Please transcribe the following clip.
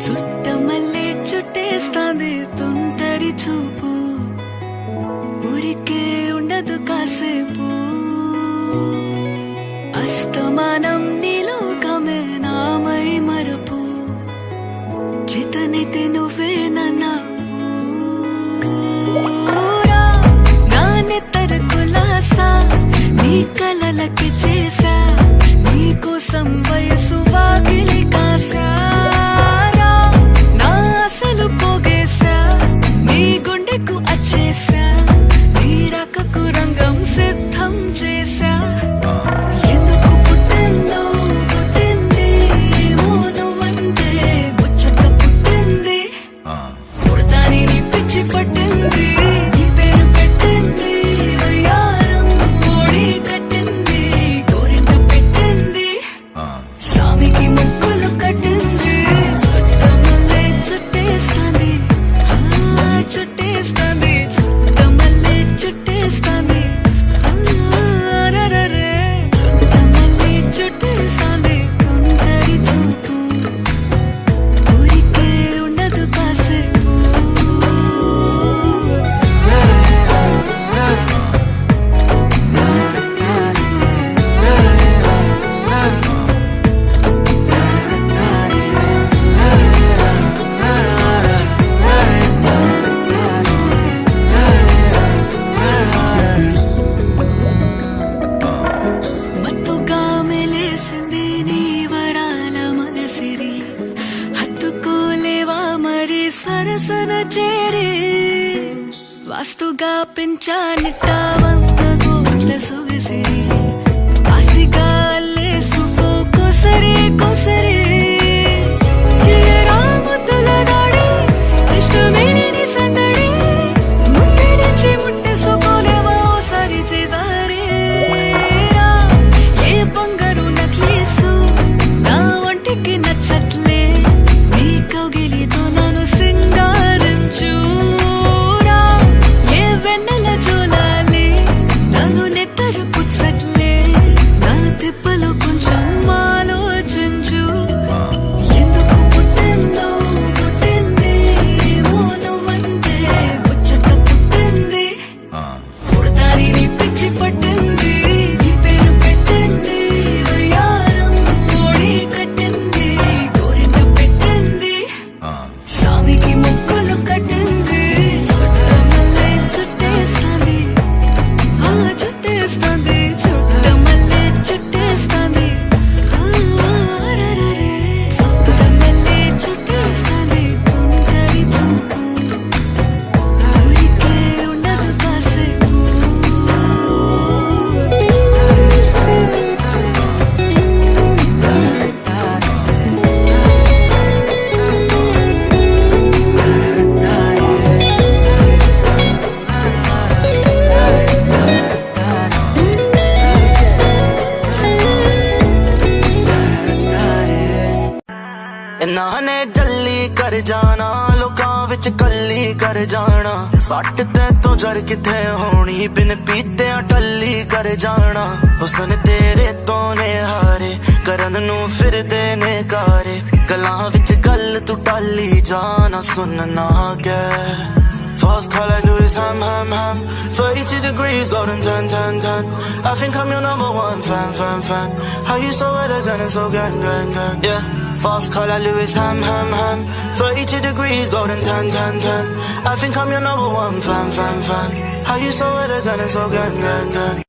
చుట్టమల్లే చుట్టేస్తాంది తుంటరి చూపు, ఊరికే ఉండదు కాసేపు. అస్తమానం నీలోకమే నామై మరపు, చేతనైతే నువ్వే నన్నా నా నెత్తర కులాసా నీ కలలకి చేసా, నీ కోసం వయసు వాకిలి కాసా. నా అసలు పోగేశా, నీ గుండెకు అచ్చేసా, నీ రకకు రంగం సిద్ధం చేసా. ఎందుకు పుట్టిందో పుట్టింది, ఏమో నువ్వంటే ముచ్చట పుట్టింది. పుడతాని నీ పిచ్చి పట్టింది, నీ పేరు పెట్టింది వయ్యారం ఓడి కట్టింది, గోరింట పెట్టింది, సామికి ముక్కులు కట్టింది. చుట్టమల్లే చుట్టేస్తాంది, చుట్టేస్తాంది, చుట్టమల్లే చుట్టేస్తాంది, రరరే. చుట్టమల్లే చుట్టేస్తాంది తుంటరి చూపు, ఊరికే ఉండదు కాసేపు. మత్తుగా మెలేసింది నీ వరాల మగసిరి, హత్తుకోలేవా మరి సరసన చేరి. వాస్తుగా పెంచానిట్ట 100 కోట్ల సొగసిరి, ఆస్తిగా అల్లేసుకో కొసరి కొసరి. చేయరాముతుల దాడి ఇష్టమేని నీ సందడి, ముట్టడిచి ముట్టేసుకోలేవా ఓసారి చేసారి. ఏ బంగారు నక్లీసు నా ఒంటికి నచ్చట్లే, నీ కౌగిలితో నన్ను సింగారించురా. ఏ వెన్నెల జోలాలి నన్ను నెత్తర పుచ్చట్లే, నా తిప్పలు కొంచెం ఆలోచించు. ఎందుకు పుట్టిందో పుట్టింది, ఏమో నువ్వంటే ముచ్చట పుట్టింది. పుడతాని నీ పిచ్చి పట్టింది, నీ పేరు పెట్టింది వయ్యారం ఓడి కట్టింది, గోరింట పెట్టింది, సామికి ముక్కులు కట్టింది. చుట్టమల్లే చుట్టేస్తాంది, చుట్టేస్తాంది, చుట్టమల్లే చుట్టేస్తాంది, రరరే. చుట్టమల్లే చుట్టేస్తాంది తుంటరి చూపు, ఊరికే ఉండదు కాసేపు. इन्हां ने जल्ली कर जाना, लोकां विच कल्ली कर जाना, सट ते तो जर किथे होनी, बिन पीते टल्ली कर जाना. हुस्न तेरे तो ने हारे, करन नू फिरदे ने कारे, गलां विच गल तू टाली जाना, सुनना कै. Fast car like Lewis Ham 32 degrees, golden 10. I think I'm your number one fan. How you so elegant and so gang. Yeah, fast car like Lewis Ham 32 degrees, golden 10. I think I'm your number one fan. How you so elegant and so gang.